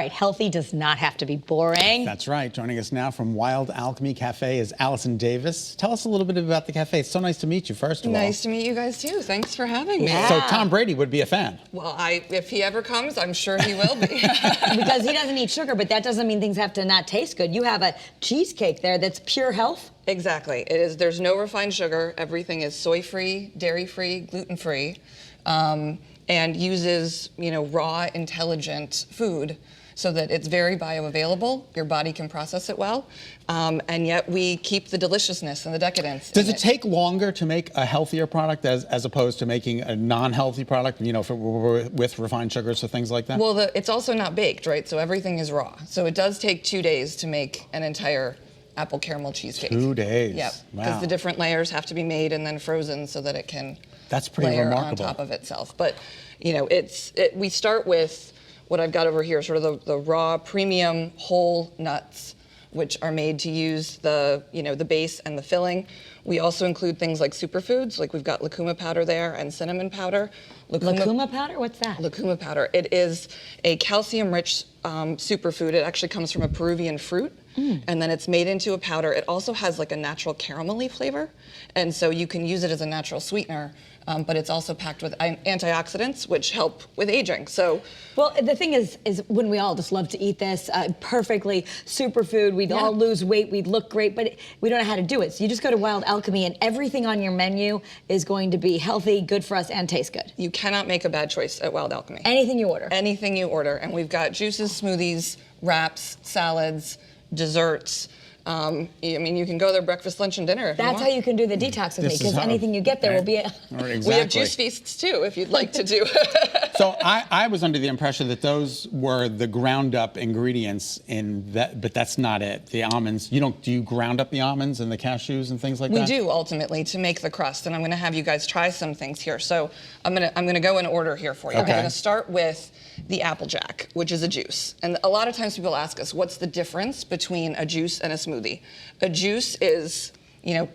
Right, healthy does not have to be boring. That's right. Joining us now from Wild Alchemy Cafe is Alison Davis. Tell us a little bit about the cafe. It's so nice to meet you, first of all. Nice to meet you guys, too. Thanks for having me. So Tom Brady would be a fan. Well, if he ever comes, I'm sure he will be. Because he doesn't eat sugar, but that doesn't mean things have to not taste good. You have a cheesecake there that's pure health. Exactly. It is. There's no refined sugar. Everything is soy-free, dairy-free, gluten-free, and uses, raw, intelligent food, so that it's very bioavailable, your body can process it well, and yet we keep the deliciousness and the decadence. Does it take longer to make a healthier product as opposed to making a non-healthy product, with refined sugars, so things like that? Well, it's also not baked, right? So everything is raw. So it does take 2 days to make an entire apple caramel cheesecake. 2 days? Yep, because wow. the different layers have to be made and then frozen so that it can That's pretty layer remarkable. on top of itself. But, we start with what I've got over here, sort of the raw premium whole nuts, which are made to use the base and the filling. We also include things like superfoods, like we've got lucuma powder there and cinnamon powder. Lucuma powder? What's that? Lucuma powder. It is a calcium-rich superfood. It actually comes from a Peruvian fruit, and then it's made into a powder. It also has like a natural caramelly flavor, and so you can use it as a natural sweetener. But it's also packed with antioxidants, which help with aging. So, well, the thing is when we all just love to eat this perfectly superfood, we'd all lose weight, we'd look great, but we don't know how to do it. So you just go to Wild Alchemy, and everything on your menu is going to be healthy, good for us, and taste good. You cannot make a bad choice at Wild Alchemy. Anything you order. Anything you order, and we've got juices, smoothies, wraps, salads, desserts. You can go there breakfast, lunch, and dinner. That's how you can do the detox with me, because anything you get there will be Exactly. We have juice feasts too, if you'd like to do. So I was under the impression that those were the ground up ingredients in that, but that's not it. The almonds, do you ground up the almonds and the cashews and things like that? We do, ultimately, to make the crust, and I'm going to have you guys try some things here. So I'm going to go in order here for you. Okay. I'm going to start with the Applejack, which is a juice. And a lot of times people ask us, what's the difference between a juice and a smoothie? A juice is,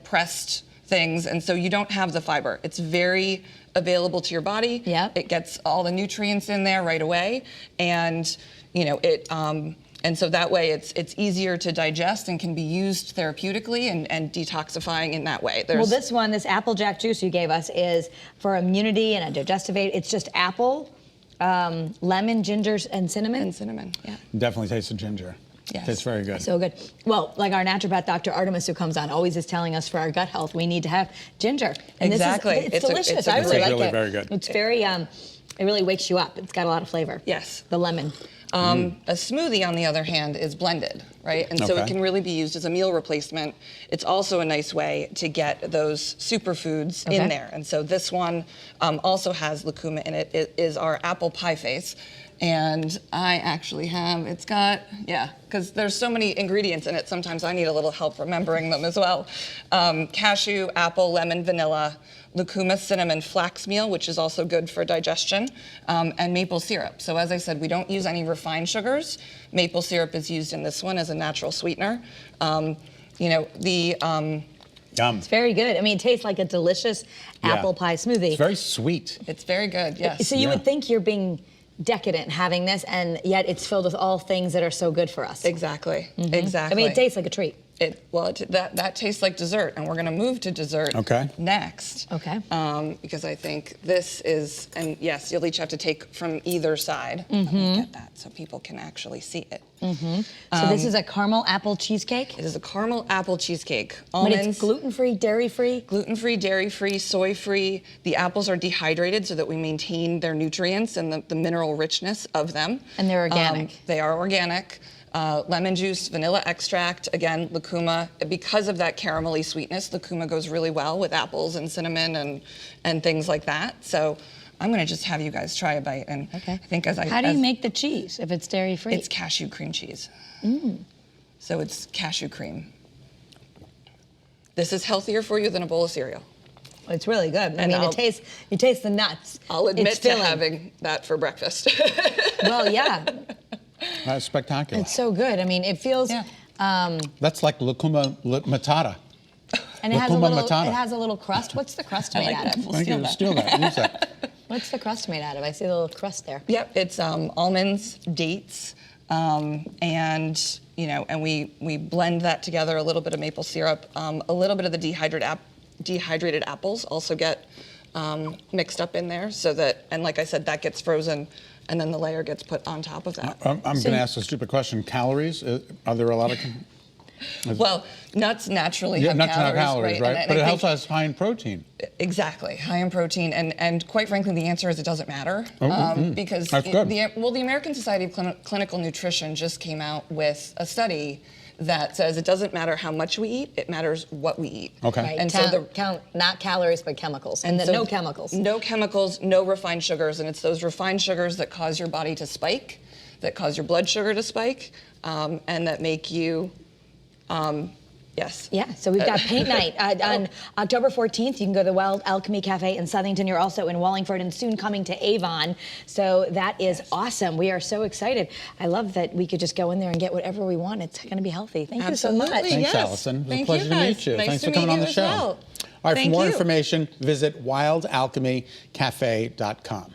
pressed things, and so you don't have the fiber. It's very available to your body. Yep. It gets all the nutrients in there right away, and and so that way it's easier to digest and can be used therapeutically and detoxifying in that way. Well, this Applejack juice you gave us is for immunity and a digestive aid. It's just apple, lemon, ginger, and cinnamon. And cinnamon, yeah. Definitely tastes the ginger. Yes. Tastes very good. So good. Well, like our naturopath, Dr. Artemis, who comes on, always is telling us for our gut health, we need to have ginger. And exactly. It's delicious. I really like really it. very good. It's very, it really wakes you up. It's got a lot of flavor. Yes. The lemon. A smoothie, on the other hand, is blended, right? And so it can really be used as a meal replacement. It's also a nice way to get those superfoods in there. And so this one also has lucuma in it. It is our apple pie face. And I actually have, because there's so many ingredients in it, sometimes I need a little help remembering them as well. Cashew, apple, lemon, vanilla, lucuma, cinnamon, flax meal, which is also good for digestion, and maple syrup. So as I said, we don't use any refined sugars. Maple syrup is used in this one as a natural sweetener. Yum. It's very good. I mean, it tastes like a delicious apple pie smoothie. It's very sweet. It's very good, yes. So you would think you're being decadent having this, and yet it's filled with all things that are so good for us. Exactly, exactly. I mean, it tastes like a treat. That tastes like dessert, and we're going to move to dessert next. Okay. Because I think this is, and yes, you'll each have to take from either side. Let me get that so people can actually see it. So this is a caramel apple cheesecake? It is a caramel apple cheesecake. Almonds. But it's gluten-free, dairy-free? Gluten-free, dairy-free, soy-free. The apples are dehydrated so that we maintain their nutrients and the mineral richness of them. And they're organic. They are organic. Lemon juice, vanilla extract, again, lucuma. Because of that caramelly sweetness, lucuma goes really well with apples and cinnamon and things like that. So I'm going to just have you guys try a bite. And I think How do you make the cheese if it's dairy-free? It's cashew cream cheese. So it's cashew cream. This is healthier for you than a bowl of cereal. It's really good. I mean, you taste the nuts. I'll admit to having that for breakfast. Well, yeah. That's spectacular. It's so good. I mean, it feels... That's like lucuma matata. And it has a little crust. What's the crust made out of? Thank you. Steal that. Use that. What's the crust made out of? I see the little crust there. Yep, it's almonds, dates, and and we blend that together. A little bit of maple syrup, a little bit of the dehydrated apples also get mixed up in there, so that, and like I said, that gets frozen, and then the layer gets put on top of that. I'm going to ask a stupid question. Calories? Are there a lot of? Well, nuts naturally have calories, right? And but I it think, also has high in protein. Exactly, high in protein, and quite frankly, the answer is it doesn't matter, because That's good. the American Society of Clinical Nutrition just came out with a study that says it doesn't matter how much we eat, it matters what we eat. Okay. Right. And Count not calories, but chemicals. And then so no chemicals. No chemicals, no refined sugars, and it's those refined sugars that cause your body to spike, that cause your blood sugar to spike, and that make you, yes. Yeah, so we've got paint night on October 14th. You can go to the Wild Alchemy Cafe in Southington. You're also in Wallingford and soon coming to Avon. So that is awesome. We are so excited. I love that we could just go in there and get whatever we want. It's going to be healthy. Thank you so much. Absolutely, Thanks, yes. Allison. It was Thank a pleasure you, to guys. meet you. Nice Thanks to for coming meet on the you as show. well. All right, for Thank more you. information, visit wildalchemycafe.com.